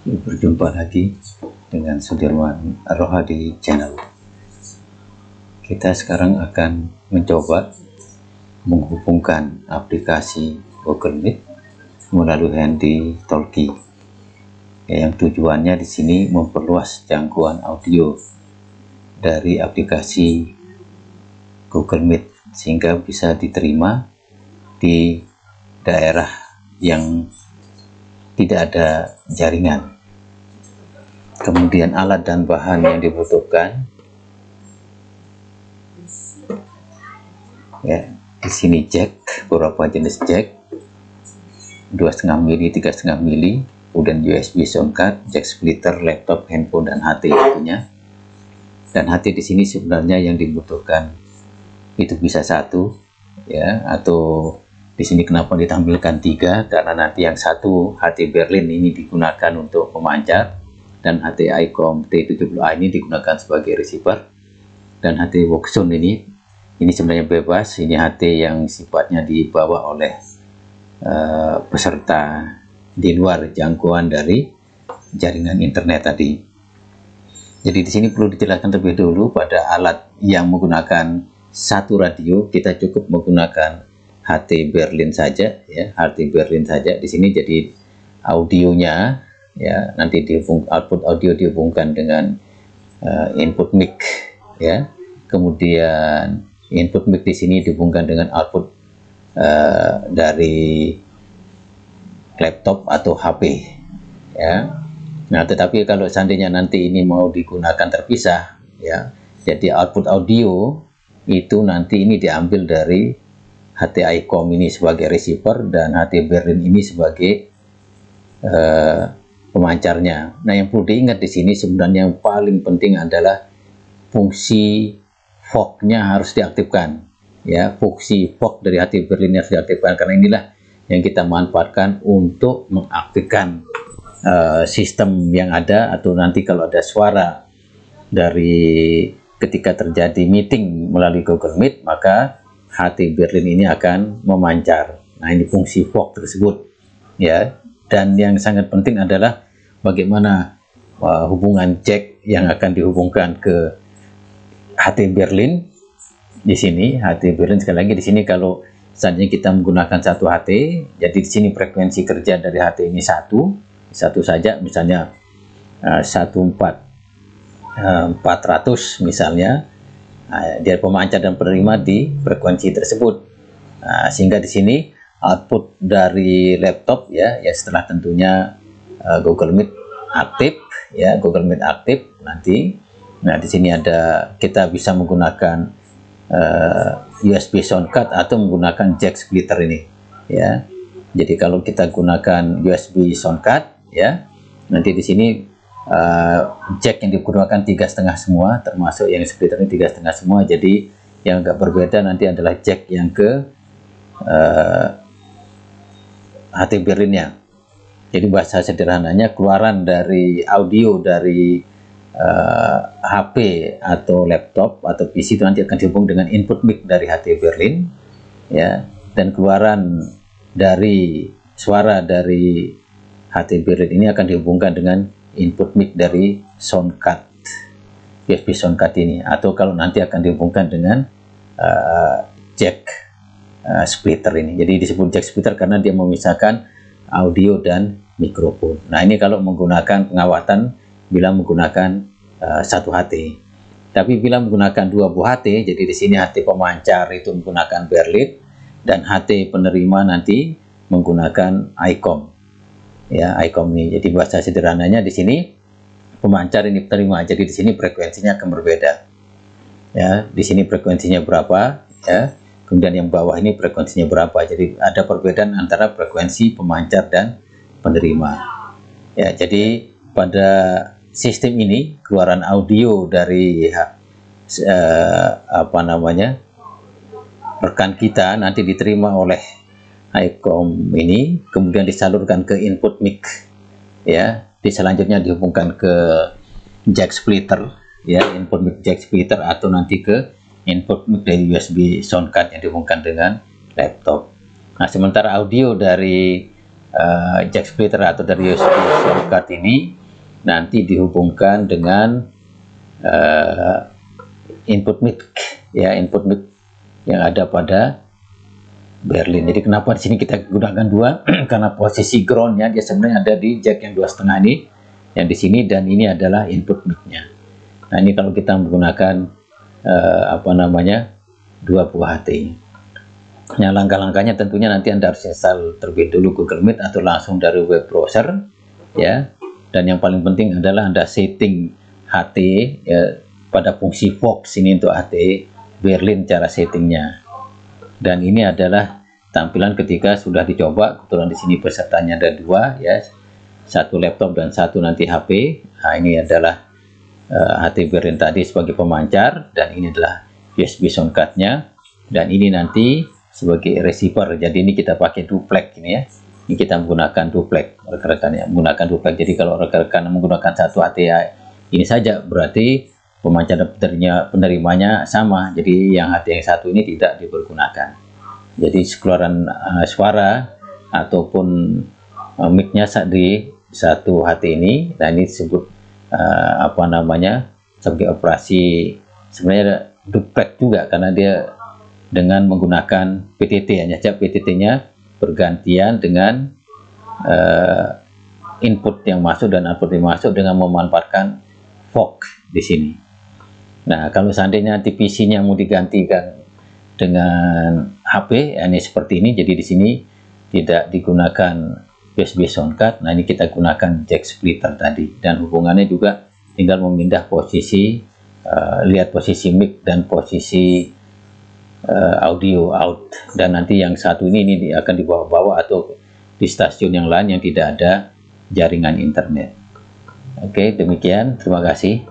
Berjumpa lagi dengan Sudirman Roha di channel. Kita sekarang akan mencoba menghubungkan aplikasi Google Meet melalui handy talkie. Yang tujuannya di sini memperluas jangkauan audio dari aplikasi Google Meet sehingga bisa diterima di daerah yang tidak ada jaringan. Kemudian alat dan bahan yang dibutuhkan, ya, di sini jack, beberapa jenis jack, 2,5 mili, 3,5 mili, kemudian USB sound card, jack splitter, laptop, handphone, dan HT tentunya. Dan HT di sini sebenarnya yang dibutuhkan itu bisa satu, ya, atau di sini kenapa ditampilkan 3, karena nanti yang satu HT Berlin ini digunakan untuk pemancar, dan HT ICOM T70A ini digunakan sebagai receiver, dan HT Voxon ini sebenarnya bebas. Ini HT yang sifatnya dibawa oleh peserta di luar jangkauan dari jaringan internet tadi. Jadi di sini perlu dijelaskan terlebih dulu, pada alat yang menggunakan satu radio kita cukup menggunakan HT Berlin saja, ya, HT Berlin saja. Di sini jadi audionya, ya, nanti output audio dihubungkan dengan input mic, ya, kemudian input mic di sini dihubungkan dengan output dari laptop atau HP, ya. Nah, tetapi kalau seandainya nanti ini mau digunakan terpisah, ya, jadi output audio itu nanti ini diambil dari HT ICOM ini sebagai receiver dan HT Berlin ini sebagai pemancarnya. Nah, yang perlu diingat di sini sebenarnya yang paling penting adalah fungsi fog-nya harus diaktifkan, ya. Fungsi fog dari HT Berlin harus diaktifkan, karena inilah yang kita manfaatkan untuk mengaktifkan sistem yang ada, atau nanti kalau ada suara dari ketika terjadi meeting melalui Google Meet, maka HT Berlin ini akan memancar. Nah, ini fungsi fog tersebut, ya. Dan yang sangat penting adalah bagaimana hubungan jack yang akan dihubungkan ke HT Berlin. Di sini HT Berlin, sekali lagi di sini kalau seandainya kita menggunakan satu HT, jadi di sini frekuensi kerja dari HT ini satu saja, misalnya 1400 misalnya. Dia pemancar dan penerima di frekuensi tersebut. Sehingga di sini output dari laptop, ya, setelah tentunya Google Meet aktif, ya, Google Meet aktif nanti. Nah, di sini ada, kita bisa menggunakan USB sound card atau menggunakan jack splitter ini, ya. Jadi kalau kita gunakan USB sound card, ya, nanti di sini jack yang digunakan 3,5 semua, termasuk yang splitter ini 3,5 semua. Jadi yang agak berbeda nanti adalah jack yang ke HT Berlinnya. Jadi bahasa sederhananya, keluaran dari audio dari HP atau laptop atau PC itu nanti akan dihubung dengan input mic dari HT Berlin, ya, dan keluaran dari suara dari HT Berlin ini akan dihubungkan dengan input mic dari sound card, USB sound card ini, atau kalau nanti akan dihubungkan dengan jack splitter ini. Jadi disebut jack splitter karena dia memisahkan audio dan mikrofon. Nah, ini kalau menggunakan pengawatan bila menggunakan satu HT. Tapi bila menggunakan 2 buah HT, jadi di sini HT pemancar itu menggunakan Berlin dan HT penerima nanti menggunakan ICOM, ya, ICOM ini. Jadi bahasa sederhananya di sini pemancar ini penerima, jadi di sini frekuensinya akan berbeda, ya. Di sini frekuensinya berapa, ya, kemudian yang bawah ini frekuensinya berapa. Jadi ada perbedaan antara frekuensi pemancar dan penerima, ya. Jadi pada sistem ini keluaran audio dari rekan kita nanti diterima oleh ICOM ini, kemudian disalurkan ke input mic, ya. Selanjutnya dihubungkan ke jack splitter, ya, input mic jack splitter, atau nanti ke input mic dari USB sound card yang dihubungkan dengan laptop. Nah, sementara audio dari jack splitter atau dari USB sound card ini nanti dihubungkan dengan input mic, ya, input mic yang ada pada Berlin. Jadi kenapa di sini kita gunakan dua? Karena posisi groundnya dia sebenarnya ada di jack yang 2,5 ini, yang di sini, dan ini adalah input mic-nya. Nah, ini kalau kita menggunakan dua buah HT. Nah, langkah-langkahnya tentunya nanti Anda harus install terlebih dulu Google Meet atau langsung dari web browser, ya. Dan yang paling penting adalah Anda setting HT, ya, pada fungsi Vox ini untuk HT Berlin, cara settingnya. Dan ini adalah tampilan ketika sudah dicoba. Kebetulan di sini pesertanya ada dua, ya, satu laptop dan satu nanti HP. Nah, ini adalah HT Berlin tadi sebagai pemancar, dan ini adalah USB sound card-nya, dan ini nanti sebagai receiver. Jadi ini kita pakai duplex ini, ya. Ini kita menggunakan duplex, rekan-rekan, ya, menggunakan duplex. Jadi kalau rekan-rekan menggunakan satu HT ini saja, berarti pemancar dan penerimanya sama. Jadi yang HT yang satu ini tidak dipergunakan. Jadi keluaran suara ataupun mic-nya di satu HT ini, nah ini disebut sebagai operasi sebenarnya duplex juga, karena dia dengan menggunakan PTT, hanya saja PTT-nya bergantian dengan input yang masuk dan output yang masuk dengan memanfaatkan Vox di sini. Nah, kalau seandainya nanti PC-nya mau digantikan dengan HP, ya, ini seperti ini. Jadi di sini tidak digunakan USB sound card. Nah, ini kita gunakan jack splitter tadi, dan hubungannya juga tinggal memindah posisi, lihat posisi mic dan posisi audio out. Dan nanti yang satu ini akan dibawa-bawa atau di stasiun yang lain yang tidak ada jaringan internet. Oke, demikian. Terima kasih.